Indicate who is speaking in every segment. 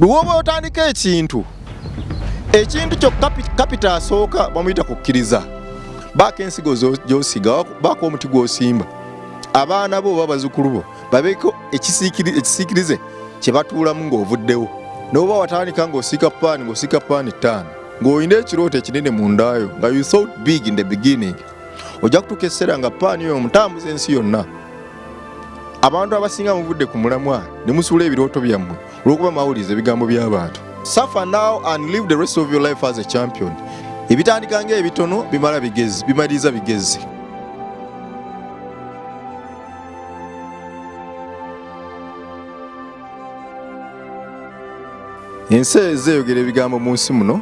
Speaker 1: Luwoba otandika ekintu kyo kapita asooka bamuyita kukkiriza. Baako ensigo gy'osiga, baako omuti gw'osimba. Abaana bo oba bazzukulu bo babeeko ekisiikirize kye batuulamu ng'ovuddewo. N'oba watandika ng'osiika paani 5 ng'olina ekirooto ekinene mundaayo nga you thought big in the beginning, ojja kutuuka ekiseera nga paani eyo mutambuza ensi yonna. Abantu abasinga muvudde ku mulamwa ne musuula ebirooto byammwe olw'okuba mawuliriza ebigambo by'abantu. Suffer now and live the rest of your life as a champion. Ebitandika ng'ebitono bimaliriza bigezi. Ensi ezeyogera ebigambo mu nsi muno,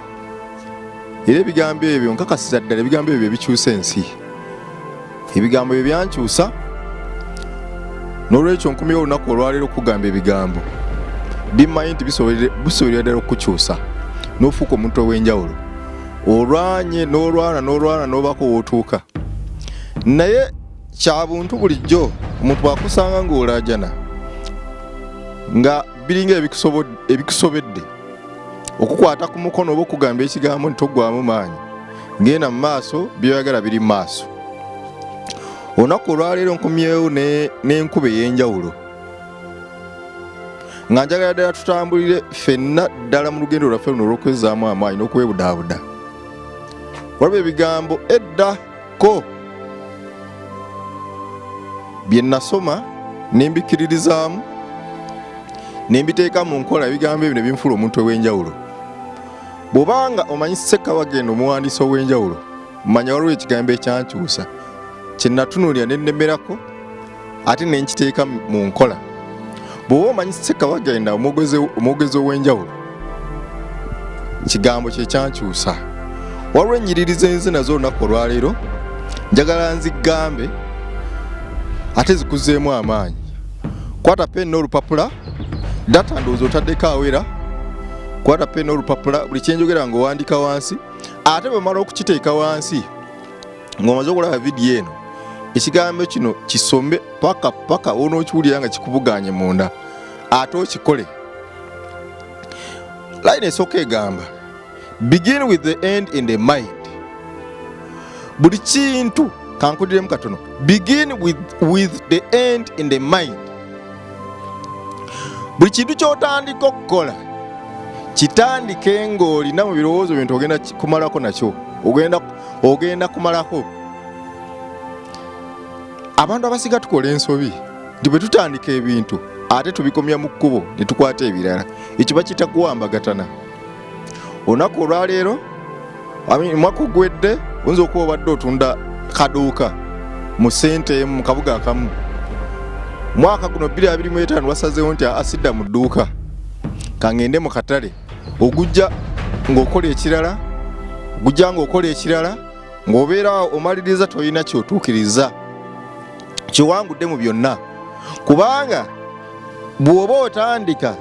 Speaker 1: era ebigambo ebyo nkakasiza ddala ebigambo ebyo bikyusa ensi. Ebigambo ebyo byankyusa, n'olwekyo nkumyewo olunaku olwaleero okugamba ebigambo bimmanyi nti bisobolera ddala okukyusa n'ofuuka omuntu ow'enjawulo. Olwanye n'olwana n'obaako w'otuuka. Naye kya buntu bulijjo omuntu bw'akusanga ng'olaajana nga biringa ebikusobedde okukwata ku mukono oba okugamba ekigambo nti toggwamu maanyi, ngenda mu maaso by'oyagala biri mu maaso. Olunaku olwaleero nkumyewo n'enkuba ey'enjawulo nga njagala ddala tutambulire ffenna ddala mu lugendo lwaffe luno olw'okwezzaamu amaanyi n'okwebudaabuda. Waliwo ebigambo eddako bye nasoma ne mbikiririzaamu ne mbiteeka mu nkola, ebigambo ebyo ne binfuula omuntu ow'enjawulo. Bw'obanga omanyi Sekka Bagenda omuwandiisi ow'enjawulo, manya waliwo ekigambo ekyankyusa kye natunuulira ne nnemerako ate ne nkiteeka mu nkola. Bw'oba omanyi Sekka Bagenda omwogezi ow'enjawulo, kigambo kye kyankyusa. Waliwo ennyiririza enze nazo olunaku olwaleero njagala nzigambe ate zikuzeemu amaanyi. Kwata peni n'olupapula, data ndowooza otaddeko awera. Kwata peni n'olupapula, buli kyenjogera ng'owandiika wansi, ate bwe mala okukiteeka wansi ng'omaze okulaba vidiyo eno, ekigambo kino kisombe paka onookiwulira nga kikubugaanye munda, ate okikole. Line esooka egamba begin with the end in the mind. Buli kintu kankudiremu katono, begin with the end in the mind. Buli kintu ky'otandika okukola kitandike ng'olina mu birowoozo bintu ogenda kumalako nakyo, ogenda kumalako. Abantu abasinga tukola ensobi nti bwe tutandika ebintu ate tubikomya mu kkubo ne tukwata ebirala, ekyo bakiyita kuwambagatana. Olunaku olwaleero mwaka ogwedde oyinza okuba obadde otunda kaduuka mu ssente emu mu kabuga akamu. Mwaka guno 2025 wasazeewo nti asidda mu dduuka kangende mu katale, ogujja ng'okola ekirala, ng'obeera omaliriza toyina kyotuukiriza kiwangudde mu byonna, kubanga bw'oba otandika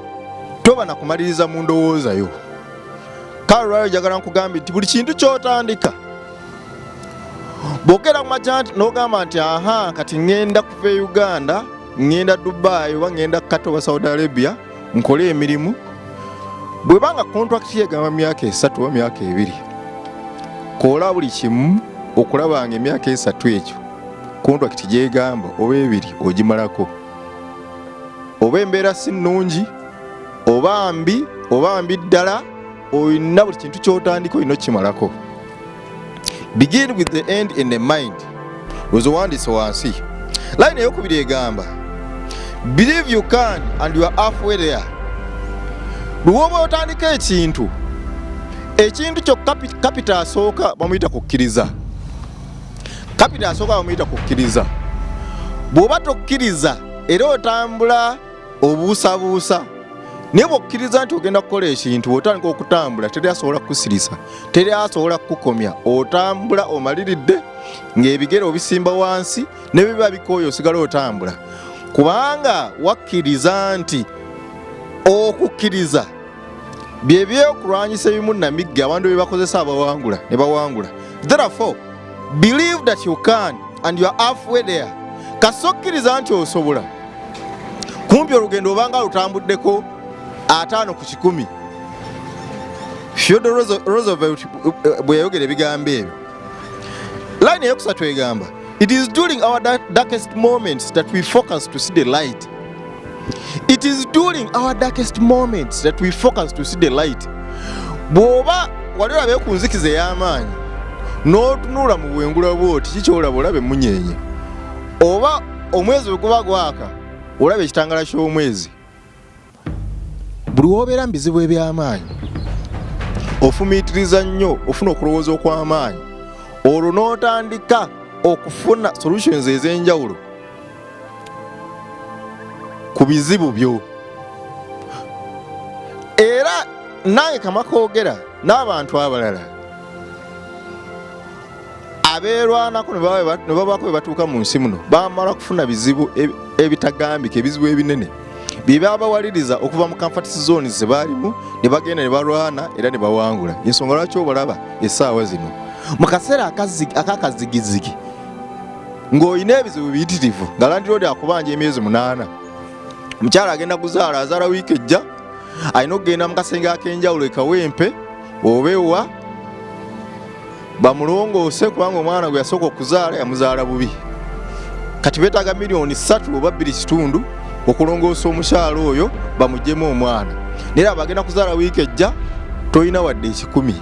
Speaker 1: toba na kumaliriza mu ndowoozayo. Kale olwaleero njagala nkugambye nti buli kintu ky'otandika bw'ogera mu makya n'ogamba nti kati ŋŋenda kuva e Uganda, ŋŋenda Dubai oba ŋŋenda Qatar oba Saudi Arabia nkole emirimu, bw'ebanga kontrakiti yegamba myaka 3 oba myaka 2, kola buli kimu okulaba nga emyaka 3 ekyo kontrakiti gyegamba oba 2 ogimalako. Oba embeera si nnungi oba mbi ddala, olina buli kintu ky'otandika olina okimalako. Begin with the end in the mind. Owandiise wansi. Line eyokubiri egamba believe you can and you are halfway there. Lwoba otandika ekintu kyo kapita asooka bamuyita kukkiriza. Bw'oba tokkiriza era otambula obuusabuusa, naye bw'okkiriza nti ogenda kukola ekintu otandika okutambula, teri asobola kukusirisa, teri asobola kukukomya. Otambula omaliridde ng'ebigere obisimba wansi, ne biba bikooye osigala otambula, kubanga wakkiriza nti okukkiriza bye byokulwanyisa ebimu namigga abantu bye bakozesa abawangula ne bawangula. Therefore, believe that you can and you are halfway there. Kasokkiriza nti osobola, kumpi olugendo obanga lutambuddeko 5 ku 100 Theodore Roosevelt bwe yayogera ebigambo ebyo. Line eyokusatu egamba, it is during our darkest moments that we focus to see the light. It is during our darkest moments that we focus to see the light. Bw'oba wali olabe ku nzikiza ey'amaanyi n'otunula mu bwengula bw'oti kikyolaba olabe munyenye, oba omwezi bwe guba gwaka olabe ekitangala ky'omwezi, buli w'obeera mu bizibu eby'amaanyi ofumiitiriza nnyo, ofuna okulowooza okw'amaanyi, olwo n'otandika okufuna solutions ez'enjawulo ku bizibu byo. Era nange kamakoogera n'abantu abalala abeerwanako ne babaako bwe batuuka mu nsi muno bamala kufuna bizibu ebitagambika, ebizibu ebinene bye babawaliriza okuva mu comfort zones ze baalimu ne bagenda ne balwana era ne bawangula. Ensonga lwaki obalaba essaawa zino mu kaseera akakazigizigi ng'olina ebizibu biyitirivu nga landiroodi akubanja emyezi 8, omukyala agenda kuzaala, azaala wiiki ejja, alina okugenda mu kasenge ak'enjawulo ekawempe obeewa bamulongoose kubanga omwana gwe yasooka okuzaala yamuzaala bubi. Kati beetaaga miliyoni 3 oba 2.5 okulongoosa omukyala oyo bamugyemu omwana, naye abagenda kuzaala wiiki ejja tolina wadde 10.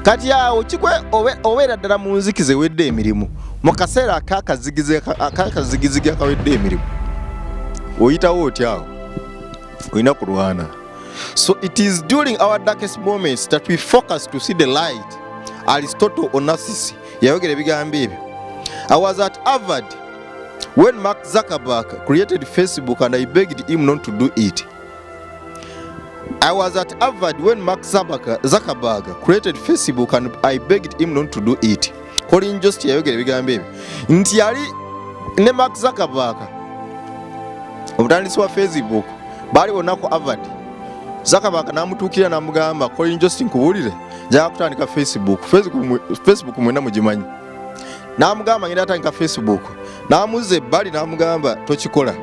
Speaker 1: Kati awo kikwe obeera ddala mu nzikiza ewedde emirimu, mu kaseera akakazigizigi akawedde emirimu oyitawo otya awo, olina kulwana. So it is during our darkest moments that we focus to see the light. Aristotle Onassis yayogera ebigambo ebyo. I was at Harvard when Mark Zuckerberg created Facebook and I begged him not to do it. I was at Harvard when Mark Zuckerberg created Facebook and I begged him not to do it. Colin Jost yayogera ebigambo ebyo nti yali ne Mark Zuckerberg omutandisi wa Facebook baali bonna ku Harvard. Zuckerberg n'amutuukira n'amugamba, Colin Jost nkubuulire njagala kutandika Facebook mwena mugimanyi. N'amugamba ngenda atandika Facebook, n'amuzza ebbali n'amugamba tokikola,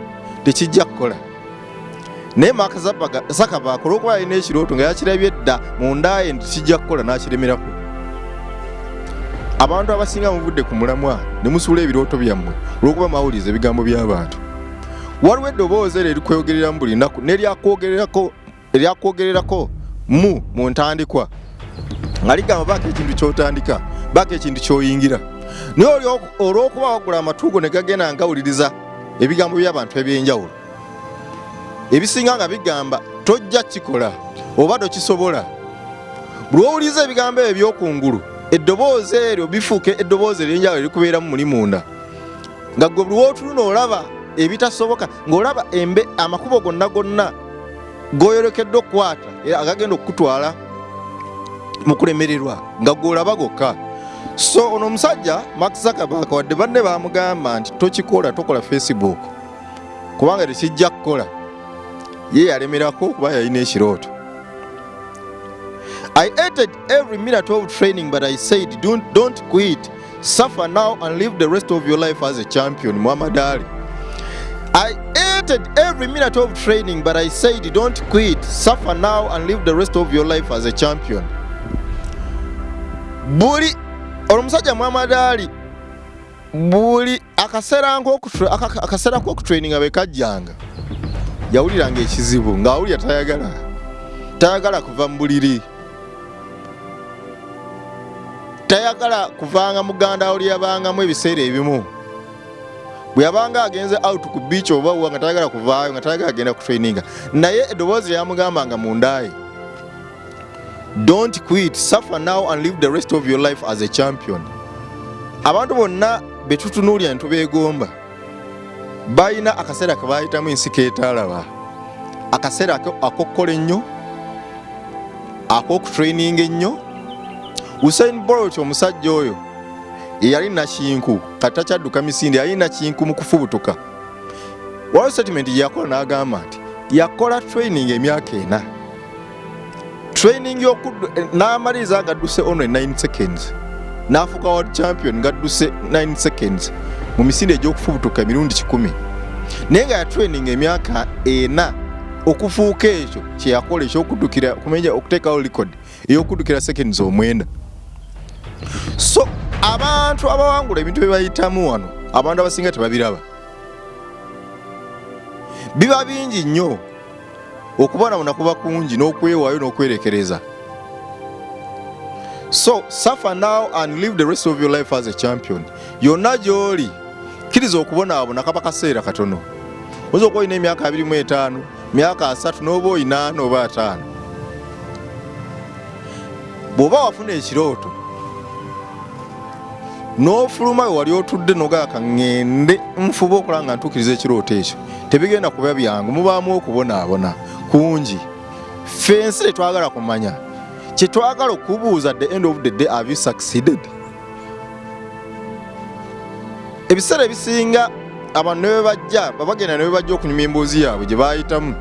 Speaker 1: tekijja kukola. Naye Mark Zuckerberg olw'okuba yalina ekirooto nga yakirabye dda munda ye nti kijja kukola n'akiremerako. Abantu abasinga muvudde ku mulamwa ne musuula ebirooto byammwe olw'okuba mwawuliriza ebigambo by'abantu. Waliwo eddoboozi eryo erikweyogerera mu buli nnaku eryakwogererako mu ntandikwa nga ligamba baako ekintu ky'otandika, baako ekintu ky'oyingira. Naye olw'okuba wagula amatu go ne gagenda ngawuliriza ebigambo by'abantu eby'enjawulo ebisinga nga bigamba tojja kikola oba tokisobola, buli owuliriza ebigambo ebyo ebyokungulu eddoboozi eryo bifuuka eddoboozi ery'enjawulo erikubeeramu muli munda, nga gwe buli w'otunula olaba ebitasoboka, ng'olaba amakubo gonna goyolekedde okukwata era agagenda okukutwala mu kulemererwa nga gw'olaba gokka. So ono omusajja Mark Zuckerberg wadde banne baamugamba nti tokikola, tokola Facebook kubanga tekijja kukola, ye yalemerako kuba yalina ekirooto. I hated every minute of training but I said don't quit, suffer now and live the rest of your life as a champion. Muhammad Ali. I hated every minute of training but I said don't quit, suffer now and live the rest of your life as a champion. Buli omusajja Muhammad Ali buli akaseera k'okutraininga bwe kajjanga yawuliranga ekizibu ng'awulira tayagala kuva mu buliri, tayagala kuvanga muganda oli yabangamu ebiseera ebimu. Bwe yabanga agenze out ku beach oba nga tayagala kuvaayo, nga tayagala agenda ku traininga, naye eddoboozi lyamugambanga mundaye, don't quit, suffer now and live the rest of your life as a champion. Abantu bonna betutunuulira ntubeegomba balina akaseera ke bayitamu ensi keetaalaba, akaseera ak'okukola ennyo, ak'okutraininga ennyo. Usain Bolt omusajja oyo yali nakinku kati takyadduka misinde, yali nakinku mu kufubutuka. Waliwo statement yakola n'agamba nti yakola training emyaka 4, training n'amaliriza nga adduse only 9 seconds, n'afuuka world champion nga adduse 9 seconds mu misinde egy'okufubutuka emirundi 100, naye nga ya training emyaka 4 okufuuka ekyo kye yakola ekyokuddukira kumenya okuteekawo record ey'okuddukira seconds 9. So abantu abawangula ebintu bye bayitamu wano abantu abasinga tebabiraba. Biba bingi nnyo okubona kuba kungi n'okwewaayo n'okwerekereza. So suffer now and live the rest of your life as a champion. Yonna gy'oli kkiriza okubonaabona kaba kaseera katono. Oyinza okuba olina emyaka 25, myaka 3 n'oba olina 4 oba 5. Bw'oba wafuna ekirooto n'ofuluma we wali otudde n'ogaaka ngende nfuba okulaba nga ntuukiriza ekirooto ekyo, tebigenda kuba byangu, mubaamu okubonaabona kungi. Ffe ensi tetwagala kumanya, kye twagala okubuuza at the end of the day, have you succeeded? Ebiseera ebisinga abantu ne bajja babagenda ne bajja okunyuma emboozi yaabwe gye baayitamu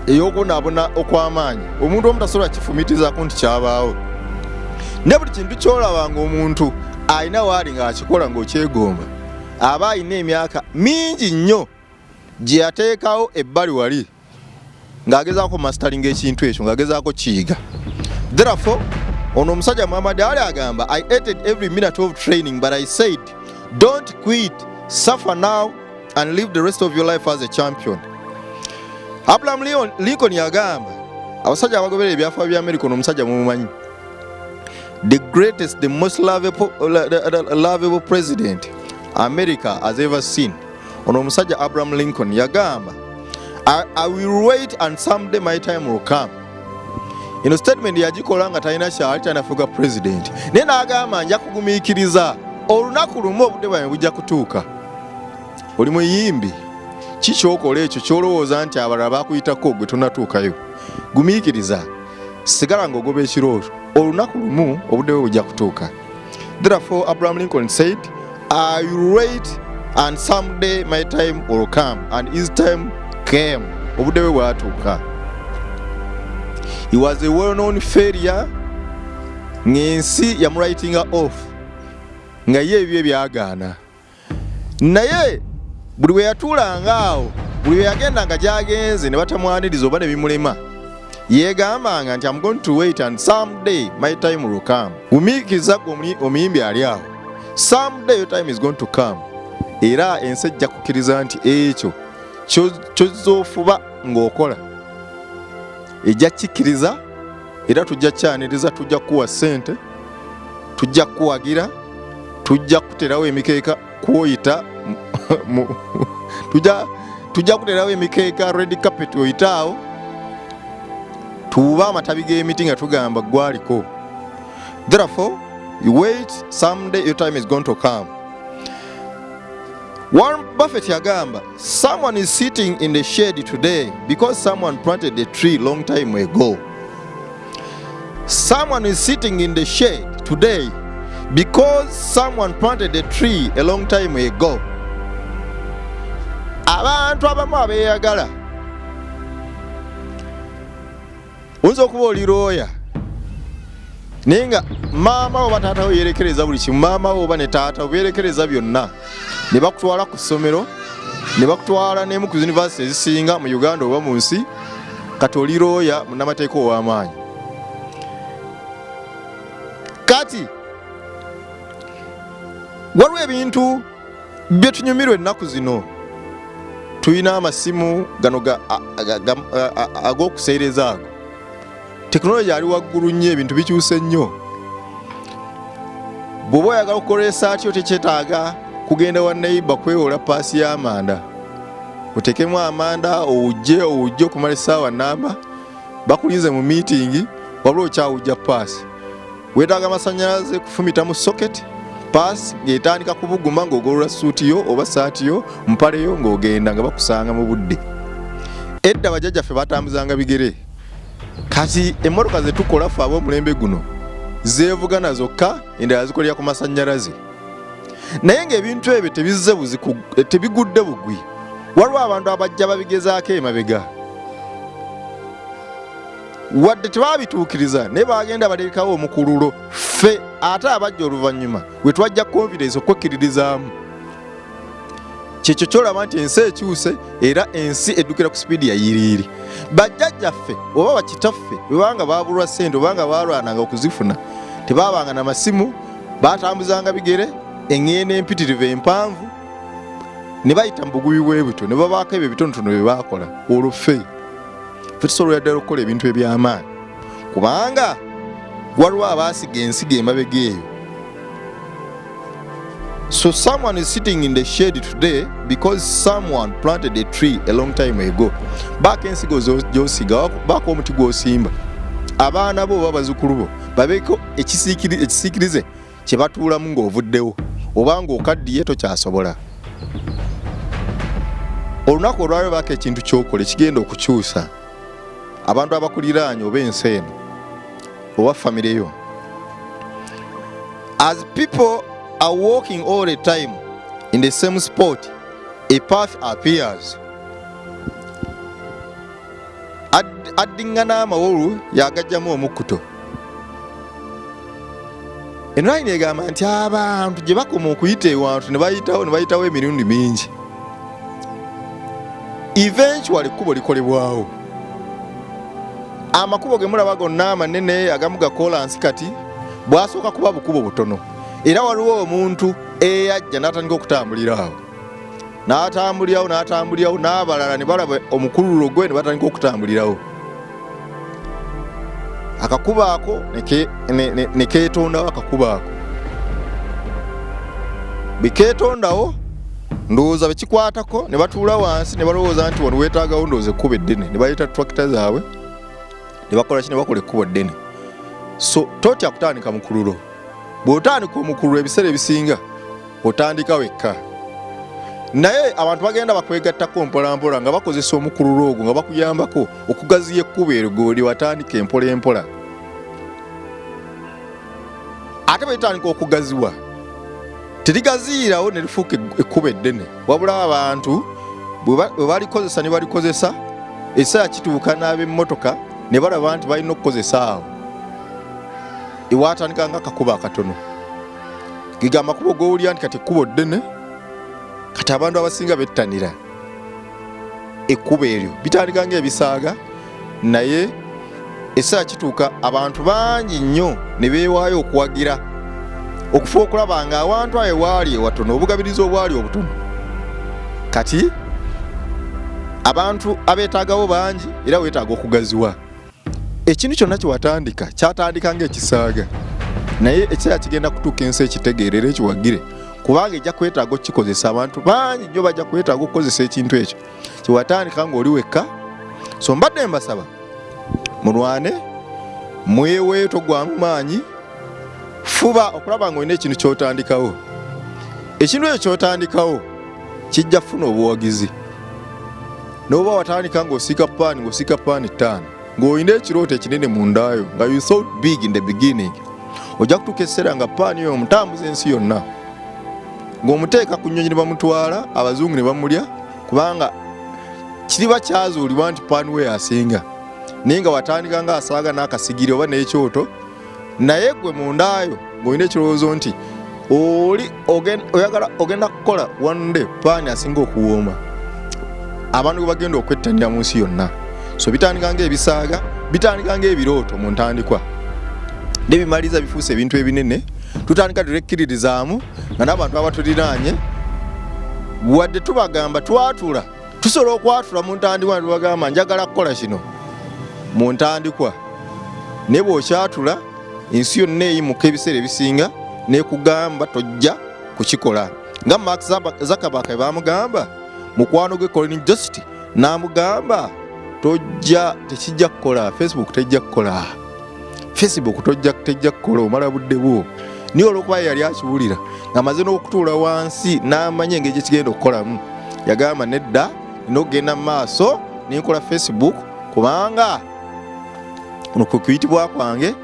Speaker 1: ey'okubonaabona okw'amaanyi, omuntu omu tasobola kifumitizaako nti kyabaawo. Ne buli kintu ky'olaba ng'omuntu alina waali ng'akikola ng'okyegomba, aba alina emyaka mingi nnyo gye yateekawo ebbali wali ng'agezaako mastering ekintu ekyo, ng'agezaako kiyiga. Therefore, ono omusajja Muhammad Ali agamba, I hated every minute of training but I said, don't quit, suffer now and live the rest of your life as a champion. Abraham Lincoln yagamba, abasajja abagoberera ebyafaayo bya America ono omusajja mumumanyi, the greatest, the most lovable president America has ever seen. Ono omusajja Abraham Lincoln yagamba, I will wait and someday my time will come. Ino statement yagikola nga talina kyali tanafuga president. Naye n'agamba nja kugumiikiriza olunaku lumu obudde bwange bujja kutuuka. Oli muyimbi, ki kyokola ekyo kyolowooza nti abalala bakuyitako gwe tonatuukayo? Gumiikiriza, sigala ng'ogoba ekirooto, olunaku lumu obudde bwe bujja kutuuka. Therefore, Abraham Lincoln said, I will wait and someday my time will come, and his time came. Obudde bwe bwatuuka. He was a well-known failure. Ng'ensi yamwritinga off nga ye ebyo byagaana. Naye buli we yatuulanga awo, buli we yagendanga gy'agenze ne batamwaniriza oba ne bimulema, yeegambanga nti I'm going to wait and someday my time will come. Gumiikiriza omuyimbi ali awo, someday your time is going to come. Era ensi ejja kukkiriza nti ekyo ky'ozoofuba ng'okola ejja kikkiriza, era tujja kyaniriza, tujja kuwa ssente, tujja kuwagira, tujja kuterawo emikeeka kwoyita tujja kuterawo emikeeka red carpet oyitaawo, tuuba amatabi g'emiti nga tugamba gwaliko. Therefore, you wait, someday your time is going to come. Warren Buffett yagamba, someone is sitting in the shade today because someone planted a tree long time ago. Someone is sitting in the shade today because someone planted a tree a long time ago. Abantu abamu abeeyagala, oyinza okuba oli looya naye nga maama oba taata we yerekereza buli kimu, maama oba ne taata beerekereza byonna, ne bakutwala ku ssomero, ne bakutwala n'emu ku yunivasite ezisinga mu Uganda oba mu nsi, kati oli looya munnamateeka ow'amaanyi. Kati waliwo ebintu bye tunyumirwa ennaku zino. Tulina amasimu gano ag'okuseereza ago. Tekinologiya ali waggulu nnyo, ebintu bikyuse nnyo. Bw'oba oyagala okukola esaati yo tekyetaaga kugenda wa neighbor kwewola paasi y'amanda. Otekemu amanda owujje okumala essaawa nnamba, bakulinze mu meeting, wabula okyawujja paasi. Weetaaga amasannyalaze kufumita mu socket, paasi ng'etandika kubuguma ng'ogolola suuti yo oba saati yo, mpale yo ng'ogenda nga bakusanga mu budde. Edda bajjajjaffe batambuzanga bigere. Kati emmotoka ze tukola ffe ab'omulembe guno zeevugana zokka, endala zikolera ku masannyalaze. Naye ng'ebintu ebyo tebigudde bugwi. Waliwo abantu abajja babigezaako emabega, wadde tebabituukiriza naye bagenda baleekawo omukululo. Ffe ate abajja oluvannyuma we twajja confidence okwekkiririzaamu. kyekyo kyolaba nti ensi ekyuse era ensi eddukira ku sipiidi ya yiriiri. Bajjajjaffe oba bakitaffe bwebanga baabulwa ssente obanga baalwananga okuzifuna tebaabanga na masimu, baatambuzanga bigere eŋŋendo empitirivu empanvu ne bayita mu bugubi bwe butyo ne babaako ebyo bitonotono bye baakola. Olwo ffe tusobola ddala okukola ebintu eby'amaanyi kubanga waliwo abaasiga ensigo emabega eyo. So someone is sitting in the shade today because someone planted a tree a long time ago. Baako ensigo gy'osiga, baako omuti gw'osimba. Abaana bo oba bazzukulu bo babeeko ekisiikirize kye batuulamu ng'ovuddewo oba ng'okaddiye tokyasobola. Olunaku olwaliro baako ekintu ky'okola ekigenda okukyusa abantu abakuliraanye oba ensi eno oba famire yo. As people are walking all the time in the same spot, a path appears. Addingana amawolu yagajjamu omukkuto. Ennaayini egamba nti abantu gye bakoma okuyita ewantu ne bayitawo emirundi mingi. Eventually ekkubo likolebwawo. Amakubo ge mulaba gonna amanene agamu ga kolansi kati bwasooka kuba bukubo butono. Era waliwo omuntu eyajja n'atandika okutambulirawo. N'atambulirawo n'abalala ne balaba omukululo gwe ne batandika okutambulirawo. Akakubo ako ne keetondawo akakubo ako. Bwe keetondawo ndowooza bekikwatako ne batuula wansi ne balowooza nti wano weetaagawo ndowooza ekkubo eddene ne bayita tractor zaabwe ne bakola ki ne bakola ekkubo eddene. So totya kutandika mukululo. Bw'otandika omukululo ebiseera ebisinga otandika wekka. Naye abantu bagenda bakwegattako mpolampola nga bakozesa omukululo ogwo nga bakuyambako okugaziya ekkubo eryo gwe watandika empola empola. Ate bwe litandika okugaziwa terigaziirawo ne lifuuka ekkubo eddene, wabula abantu bwe balikozesa ne balikozesa ekiseera kituuka n'ab'emmotoka ne balaba nti balina okukozesa awo ewatandika nga akakubo akatono. Giga amakubo g'owulira nti kati ekkubo ddene kati abantu abasinga bettanira ekkubo eryo bitandika ng'ebisaaga, naye ekiseera kituuka abantu bangi nnyo ne beewaayo okuwagira okufa okulaba nga awantu ayo waali ewatono obugabirizi obwali obutono kati abantu abeetaagawo bangi era weetaaga okugaziwa. Ekintu kyonna kyewatandika kyatandika ng'ekisaaga, naye ekiseera kigenda kutuuka ensi ekitegeerera ekiwagire kubanga ejja kwetaaga okukikozesa. Abantu bangi nnyo bajja kwetaaga okukozesa ekintu ekyo kyewatandika ng'oli wekka. So mbadde mbasaba mulwane, mweweeyo, togwamu maanyi, fuba okulaba ng'olina ekintu ky'otandikawo. Ekintu ekyo ky'otandikawo kijja kufuna obuwagizi. N'oba watandika ng'osiika paani 5 ng'olina ekirooto ekinene mundaayo nga you thought big in the beginning, ojja kutuuka ekiseera nga paani yo omutambuza ensi yonna, ng'omuteeka ku nnyonyi ne bamutwala abazungu ne bamulya kubanga kiriba kyazuulibwa nti paani we asinga. Naye nga watandika ng'asaaga n'akasigiri oba n'ekyoto, naye gwe mundaayo ng'olina ekirowoozo nti ogenda kukola one day paani asinga okuwooma. Abantu gwe bagenda okwettanira mu nsi yonna. So bitandika ng'ebisaaga, bitandika ng'ebirooto mu ntandikwa. Ne bimaliza bifuuse ebintu ebinene, tutandika tulekkiririzaamu nga n'abantu abatuliraanye wadde tubagamba twatula, tusobola okwatula mu ntandikwa ne tubagamba njagala kukola kino mu ntandikwa. Ne bw'okyatula ensi yonna eyimuka ebiseera ebisinga n'ekugamba tojja kukikola. Nga Mark Zuckerberg baamugamba mukwano gwe Colin Jost n'amugamba tekijja kukola, Facebook tejja kukola, Facebook tejja kukola omala budde bwo. Niye olw'okuba yali akiwulira ng'amaze n'okutuula wansi n'amanya engeri gye kigenda okukolamu, yagamba nedda nina okugenda mu maaso n'enkola Facebook kubanga kuno kwe kuyitibwa kwange,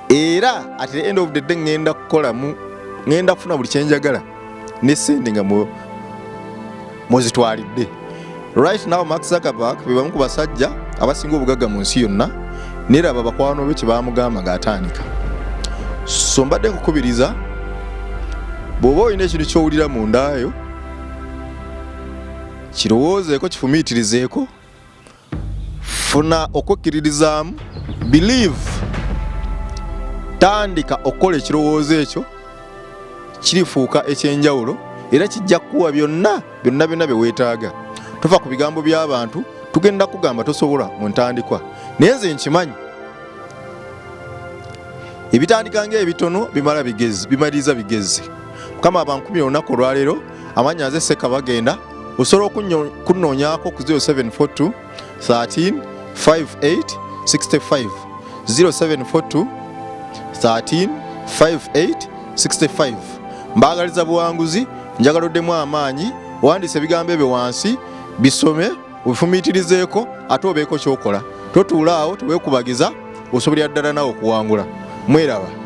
Speaker 1: era at the end of the day ngenda kufuna buli kyenjagala ne sente nga muzitwalidde. Right now Mark Zuckerberg be bamu ku basajja abasinga obugagga mu nsi yonna, neraba bakwano be kye baamugamba ng'atandika. So mbadde nkukubiriza bw'oba olina ekintu ky'owulira mundaayo kirowoozeeko kifumiitirizeeko funa okwekkiririzaamu believe tandika okukola ekirowoozo ekyo kirifuuka ekyenjawulo era kijja kukuwa byonna bye weetaaga tova ku bigambo by'abantu tugenda kugamba tosobola mu ntandikwa naye nze nkimanyi ebitandika ng'ebitono bimaliriza bigezi mukama abankumira olunaku olwaleero amannya nze Sekka Bagenda osobola okunoonyaako ku 0742 13 58 65 0742 13 58 65 mbaagaliza buwanguzi njagala oddemu amaanyi owandiise ebigambo ebyo wansi bisome obifumiitirizeeko ate obeeko kyokola totuulaawo teweekubagiza osobolera ddala nawe okuwangula mweraba